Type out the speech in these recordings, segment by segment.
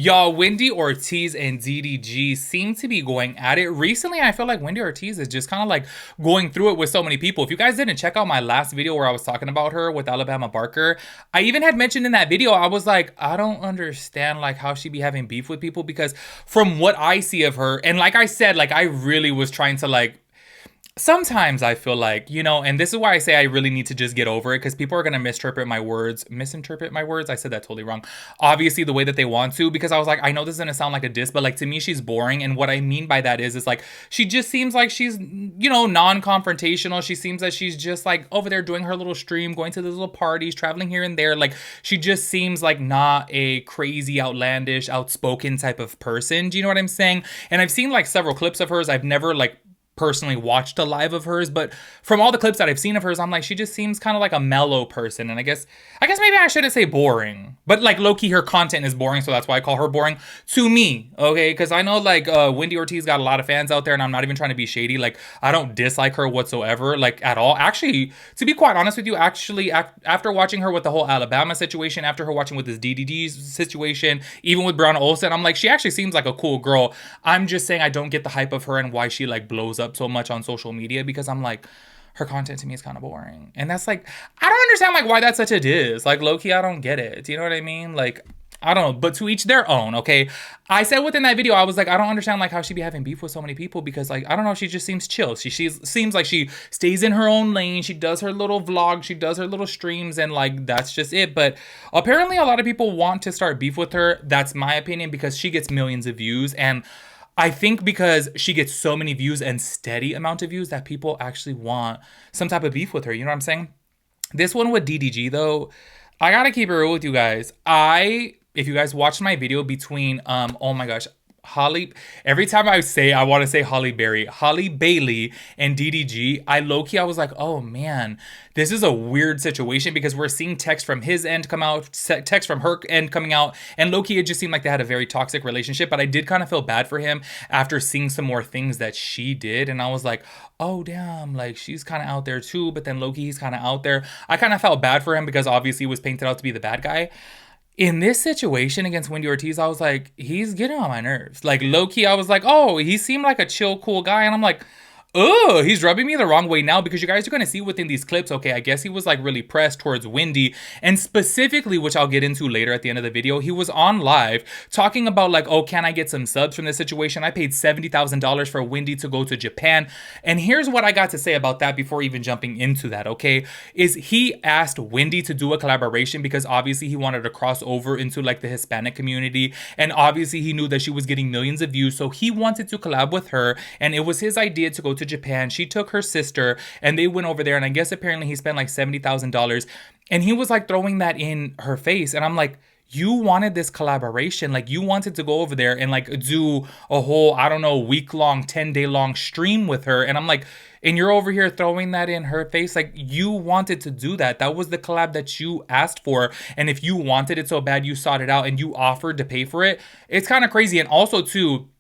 Y'all, Wendy Ortiz and DDG seem to be going at it. Recently, I feel like Wendy Ortiz is just kind of like going through it with so many people. If you guys didn't check out my last video where I was talking about her with Alabama Barker, I even had mentioned in that video, I was like, I don't understand like how she be having beef with people because from what I see of her, and like I said, like I really was trying to like sometimes I feel like, and this is why I say I really need to just get over it because people are going to misinterpret my words. I said that totally wrong. Obviously, the way that they want to, because I was like, I know this is going to sound like a diss, but like to me, she's boring. And what I mean by that is like, she just seems like she's, non-confrontational. She seems that she's just like over there doing her little stream, going to those little parties, traveling here and there. Like, she just seems like not a crazy, outlandish, outspoken type of person. Do you know what I'm saying? And I've seen like several clips of hers. I've never like personally watched a live of hers, but from all the clips that I've seen of hers, I'm like, she just seems kind of like a mellow person. And I guess maybe I shouldn't say boring, but like low-key her content is boring, so that's why I call her boring to me, okay? Because I know like Wendy Ortiz got a lot of fans out there, and I'm not even trying to be shady. Like, I don't dislike her whatsoever, like at all. Actually, to be quite honest with you, after watching her with the whole Alabama situation, after her watching with this DDD situation, even with Brown Olsen, I'm like, she actually seems like a cool girl. I'm just saying I don't get the hype of her and why she like blows up so much on social media, because I'm like, her content to me is kind of boring. And that's like, I don't understand like why that's such a diss. Like, low-key, I don't get it. Do you know what I mean? Like, I don't know, but to each their own, okay? I said within that video, I was like, I don't understand like how she be having beef with so many people, because like, I don't know, she just seems chill. She seems like she stays in her own lane. She does her little vlog, she does her little streams, and like, that's just it. But apparently a lot of people want to start beef with her. That's my opinion, because she gets millions of views, and I think because she gets so many views and steady amount of views that people actually want some type of beef with her. You know what I'm saying? This one with DDG though, I gotta keep it real with you guys. If you guys watched my video between, oh my gosh, Holly, every time I want to say Holly Bailey and DDG, I was like, oh man, this is a weird situation, because we're seeing text from his end come out, text from her end coming out, and low-key it just seemed like they had a very toxic relationship. But I did kind of feel bad for him after seeing some more things that she did, and I was like, oh damn, like she's kind of out there too, but then low-key he's kind of out there. I kind of felt bad for him because obviously he was painted out to be the bad guy. In this situation against Wendy Ortiz, I was like, he's getting on my nerves. Like, low-key, I was like, oh, he seemed like a chill, cool guy. And I'm like, oh, he's rubbing me the wrong way now, because you guys are going to see within these clips, okay, I guess he was like really pressed towards Wendy, and specifically, which I'll get into later at the end of the video, he was on live talking about like, oh, can I get some subs from this situation? I paid $70,000 for Wendy to go to Japan. And here's what I got to say about that before even jumping into that, okay, is he asked Wendy to do a collaboration because obviously he wanted to cross over into like the Hispanic community, and obviously he knew that she was getting millions of views, so he wanted to collab with her, and it was his idea to go to Japan. She took her sister and they went over there, and I guess apparently he spent like $70,000, and he was like throwing that in her face. And I'm like, you wanted this collaboration, like you wanted to go over there and like do a whole, I don't know, week-long, 10-day-long stream with her, and I'm like, and you're over here throwing that in her face. Like, you wanted to do that. That was the collab that you asked for, and if you wanted it so bad, you sought it out and you offered to pay for it. It's kind of crazy. And also too,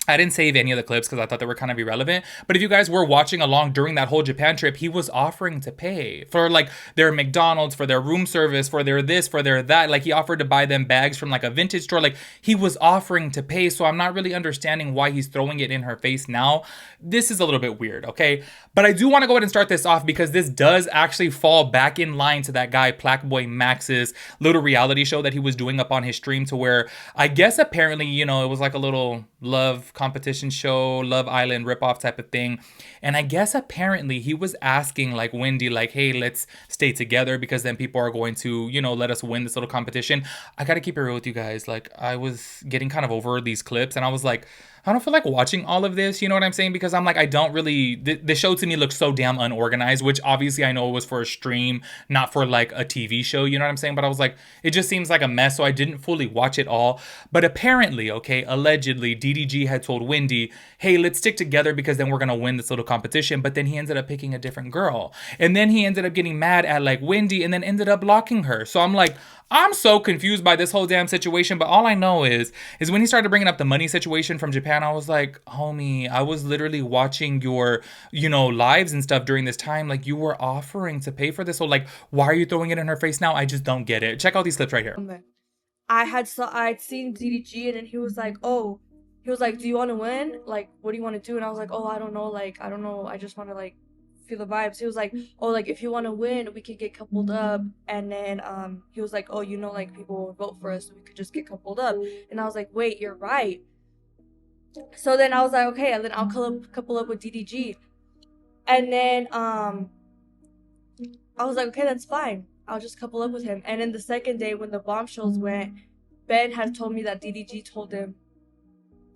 I didn't save any of the clips because I thought they were kind of irrelevant. But if you guys were watching along during that whole Japan trip, he was offering to pay for like their McDonald's, for their room service, for their this, for their that. Like, he offered to buy them bags from like a vintage store. Like, he was offering to pay. So I'm not really understanding why he's throwing it in her face now. This is a little bit weird, okay? But I do want to go ahead and start this off because this does actually fall back in line to that guy Plaqueboy Max's little reality show that he was doing up on his stream, to where I guess apparently, it was like a little love competition show, Love Island ripoff type of thing. And I guess apparently he was asking like Wendy, like, hey, let's stay together because then people are going to, let us win this little competition. I gotta keep it real with you guys. Like, I was getting kind of over these clips, and I was like, I don't feel like watching all of this, you know what I'm saying? Because I'm like, I don't really, the show to me looks so damn unorganized, which obviously I know it was for a stream, not for like a TV show, you know what I'm saying? But I was like, it just seems like a mess, so I didn't fully watch it all. But apparently, okay, allegedly, DDG had told Wendy, hey, let's stick together because then we're gonna win this little competition. But then he ended up picking a different girl. And then he ended up getting mad at like Wendy and then ended up blocking her. So I'm like, I'm so confused by this whole damn situation. But all I know is when he started bringing up the money situation from Japan, I was like, homie, I was literally watching your, lives and stuff during this time. Like, you were offering to pay for this. So like, why are you throwing it in her face now? I just don't get it. Check out these clips right here. I'd seen DDG, and then he was like, oh, he was like, do you want to win? Like, what do you want to do? And I was like, oh, I don't know. Like, I don't know. I just want to like feel the vibes. He was like, oh, like if you want to win, we could get coupled up. And then he was like, oh, you know, like people will vote for us, so we could just get coupled up. And I was like, wait, you're right. So then I was like, okay, and then I'll couple up with DDG. And then I was like, okay, that's fine. I'll just couple up with him. And then the second day when the bombshells went, Ben had told me that DDG told him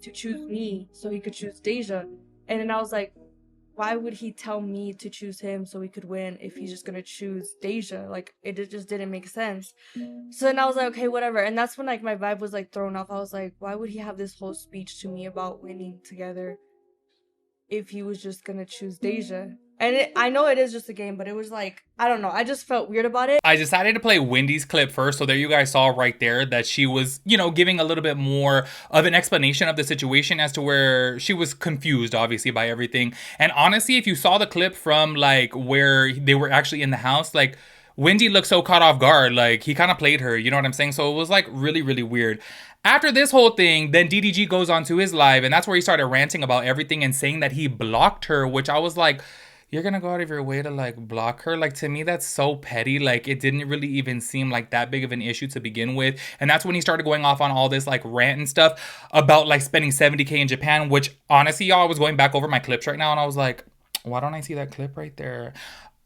to choose me so he could choose Deja. And then I was like, why would he tell me to choose him so we could win if he's just gonna choose Deja? Like, just didn't make sense. So then I was like, okay, whatever. And that's when like my vibe was like thrown off. I was like, why would he have this whole speech to me about winning together if he was just gonna choose Deja? And I know it is just a game, but it was like, I don't know. I just felt weird about it. I decided to play Wendy's clip first. So there you guys saw right there that she was, giving a little bit more of an explanation of the situation as to where she was confused, obviously, by everything. And honestly, if you saw the clip from like where they were actually in the house, like Wendy looked so caught off guard. Like he kind of played her, you know what I'm saying? So it was like really, really weird. After this whole thing, then DDG goes on to his live, and that's where he started ranting about everything and saying that he blocked her, which I was like, you're gonna go out of your way to like block her? Like, to me, that's so petty. Like, it didn't really even seem like that big of an issue to begin with. And that's when he started going off on all this like rant and stuff about like spending 70K in Japan, which honestly, y'all, I was going back over my clips right now and I was like, why don't I see that clip right there?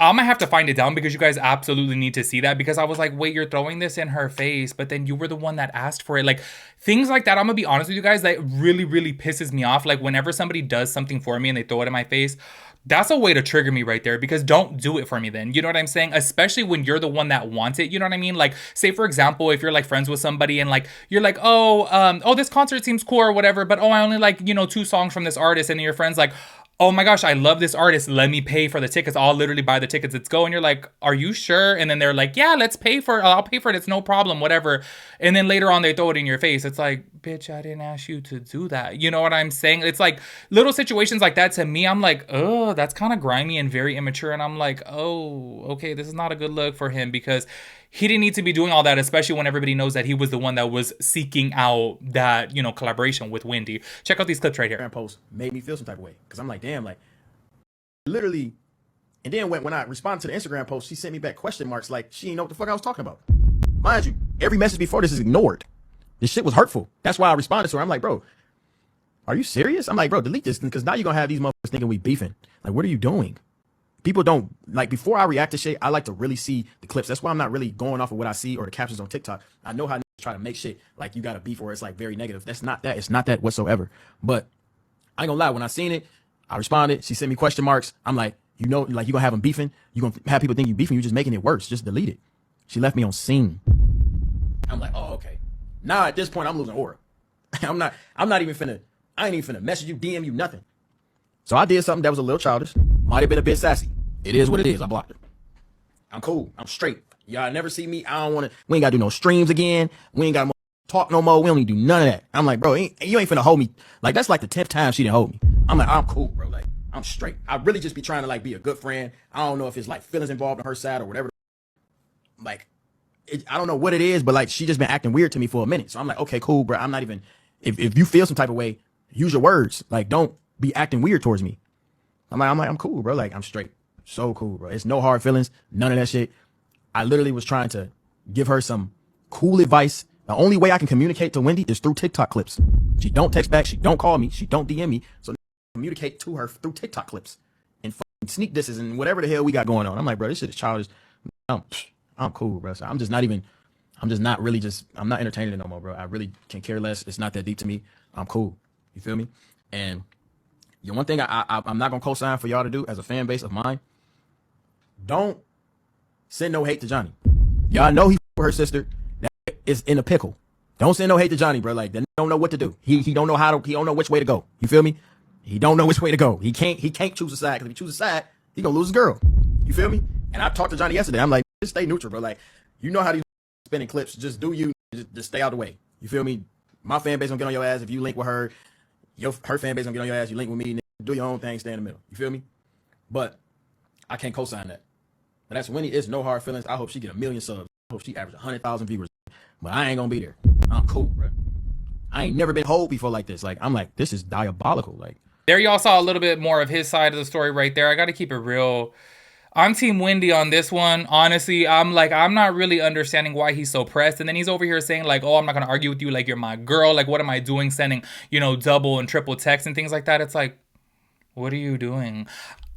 I'm gonna have to find it down because you guys absolutely need to see that, because I was like, wait, you're throwing this in her face, but then you were the one that asked for it. Like, things like that, I'm gonna be honest with you guys, that really, really pisses me off. Like, whenever somebody does something for me and they throw it in my face, that's a way to trigger me right there, because don't do it for me then. You know what I'm saying? Especially when you're the one that wants it. You know what I mean? Like, say for example, if you're like friends with somebody and like you're like, oh, this concert seems cool or whatever, but I only like, 2 songs from this artist, and then your friend's like, oh my gosh, I love this artist, let me pay for the tickets, I'll literally buy the tickets, let's go. And you're like, are you sure? And then they're like, yeah, let's pay for it, I'll pay for it, it's no problem, whatever. And then later on they throw it in your face. It's like, bitch, I didn't ask you to do that. You know what I'm saying? It's like little situations like that, to me, I'm like, oh, that's kind of grimy and very immature. And I'm like, oh, okay, this is not a good look for him, because he didn't need to be doing all that, especially when everybody knows that he was the one that was seeking out that, collaboration with Wendy. Check out these clips right here. Post made me feel some type of way, because I'm like, damn, like literally. And then when I responded to the Instagram post, she sent me back question marks, like she didn't know what the fuck I was talking about. Mind you, every message before this is ignored. This shit was hurtful. That's why I responded to her. I'm like, bro, are you serious? I'm like, bro, delete this, because now you're gonna have these motherfuckers thinking we beefing. Like, what are you doing? People don't, like, before I react to shit, I like to really see the clips. That's why I'm not really going off of what I see or the captions on TikTok. I know how niggas try to make shit like you got a beef or it's like very negative. That's not that. It's not that whatsoever. But I ain't gonna lie, when I seen it, I responded. She sent me question marks. I'm like, like you gonna have them beefing. You gonna have people think you beefing. You just making it worse. Just delete it. She left me on scene. I'm like, oh, okay. Now at this point, I'm losing aura. I'm not even finna, I ain't even finna message you, DM you, nothing. So I did something that was a little childish. Might have been a bit sassy. It is what it is. I blocked her. I'm cool. I'm straight. Y'all never see me. I don't want to. We ain't got to do no streams again. We ain't got to talk no more. We don't need to do none of that. I'm like, bro, you ain't finna hold me. Like, that's like the 10th time she didn't hold me. I'm like, I'm cool, bro. Like, I'm straight. I really just be trying to like be a good friend. I don't know if it's like feelings involved on her side or whatever. Like, I don't know what it is, but like she just been acting weird to me for a minute. So I'm like, okay, cool, bro. I'm not even. If you feel some type of way, use your words. Like, don't be acting weird towards me. I'm cool, bro. Like, I'm straight. So cool, bro. It's no hard feelings. None of that shit. I literally was trying to give her some cool advice. The only way I can communicate to Wendy is through TikTok clips. She don't text back. She don't call me. She don't DM me. So I communicate to her through TikTok clips and sneak disses and whatever the hell we got going on. I'm like, bro, this shit is childish. I'm cool, bro. So I'm not entertaining it no more, bro. I really can care less. It's not that deep to me. I'm cool. You feel me? And one thing I'm not gonna co-sign for y'all to do as a fan base of mine, don't send no hate to Johnny. Y'all know he for her sister that is in a pickle. Don't send no hate to Johnny, bro. Like, they don't know what to do. He don't know he don't know which way to go. You feel me? He don't know which way to go. He can't choose a side, because if he chooses a side, he gonna lose his girl. You feel me? And I talked to Johnny yesterday. I'm like, just stay neutral, bro. Like, you know how these spinning clips, just do you, just stay out of the way. You feel me? My fan base gonna get on your ass if you link with her. Her fan base gonna get on your ass. You link with me. Do your own thing. Stay in the middle. You feel me? But I can't co-sign that. But that's Wendy. It's no hard feelings. I hope she get 1 million subs. I hope she average 100,000 viewers. but I ain't gonna be there. I'm cool, bro. I ain't never been hold before like this. Like, I'm like, this is diabolical. Like, there y'all saw a little bit more of his side of the story right there. I got to keep it real. I'm Team Wendy on this one. Honestly, I'm not really understanding why he's so pressed. And then he's over here saying like, oh, I'm not going to argue with you. Like, you're my girl. Like, what am I doing sending, double and triple texts and things like that? It's like, what are you doing?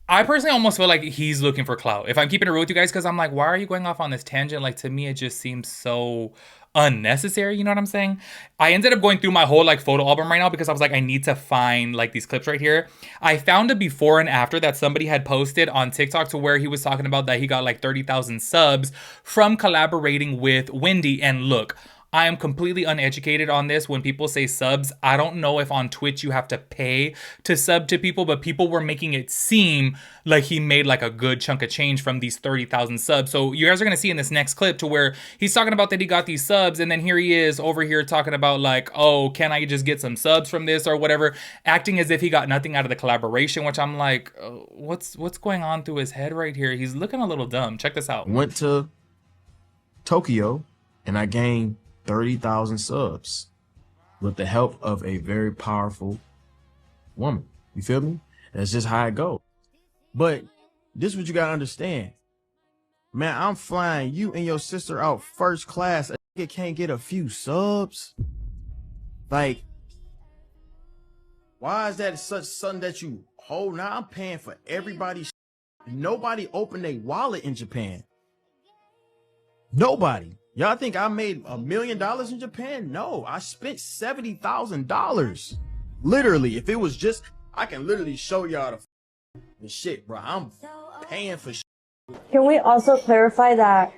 I personally almost feel like he's looking for clout. If I'm keeping it real with you guys, because I'm like, why are you going off on this tangent? Like, to me, it just seems so unnecessary. You know what I'm saying? I ended up going through my whole like photo album right now because I was like, I need to find like these clips right here. I found a before and after that somebody had posted on TikTok to where he was talking about that he got like 30,000 subs from collaborating with Wendy. And look, I am completely uneducated on this. When people say subs, I don't know if on Twitch you have to pay to sub to people, but people were making it seem like he made like a good chunk of change from these 30,000 subs. So you guys are going to see in this next clip to where he's talking about that he got these subs, and then here he is over here talking about like, oh, can I just get some subs from this or whatever, acting as if he got nothing out of the collaboration, which I'm like, what's going on through his head right here? He's looking a little dumb. Check this out. went to Tokyo and I gained 30,000 subs with the help of a very powerful woman. You feel me? That's just how it goes. But this is what you gotta understand. Man, I'm flying you and your sister out first class. A nigga can't get a few subs. Like, why is that such something that you hold? Now I'm paying for everybody's. Nobody opened a wallet in Japan. Nobody. Y'all think I made $1 million in Japan? No, I spent $70,000. Literally, if it was just, I can literally show y'all the shit, bro. I'm paying for shit. Can we also clarify that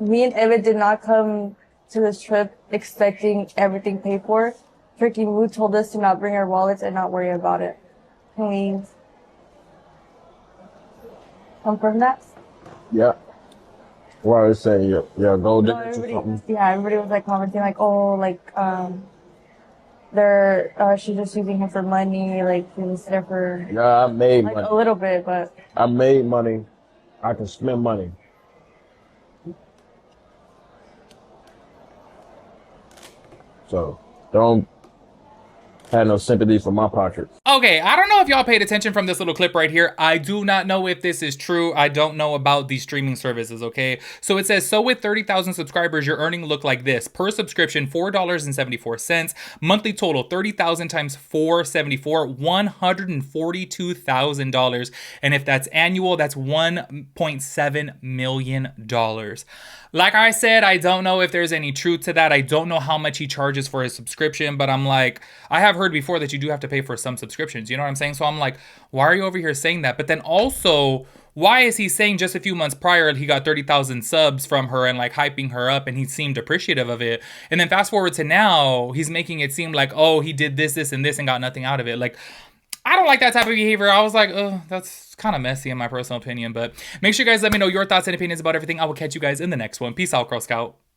me and Eva did not come to this trip expecting everything paid for? Freaking Wu told us to not bring our wallets and not worry about it. Can we confirm that? Yeah. Well, I was saying, yeah, gold No, diggers or something. everybody was like commenting like, oh, like, she's just using him for money, like, he was there for, Yeah, I made like, money. a little bit, but. I made money. I can spend money. So don't have no sympathy for my pockets. Okay, I don't know if y'all paid attention from this little clip right here. I do not know if this is true. I don't know about these streaming services, okay? So it says, so with 30,000 subscribers, your earning look like this. Per subscription, $4.74. Monthly total, 30,000 times 474, $142,000. And if that's annual, that's $1.7 million. Like I said, I don't know if there's any truth to that. I don't know how much he charges for his subscription, but I'm like, I have heard before that you do have to pay for some subscriptions. You know what I'm saying? So I'm like, why are you over here saying that? But then also, why is he saying just a few months prior he got 30,000 subs from her and like hyping her up and he seemed appreciative of it? And then fast forward to now, he's making it seem like, oh, he did this, this, and this and got nothing out of it. Like, I don't like that type of behavior. I was like, oh, that's kind of messy in my personal opinion. But make sure you guys let me know your thoughts and opinions about everything. I will catch you guys in the next one. Peace out, Girl Scout.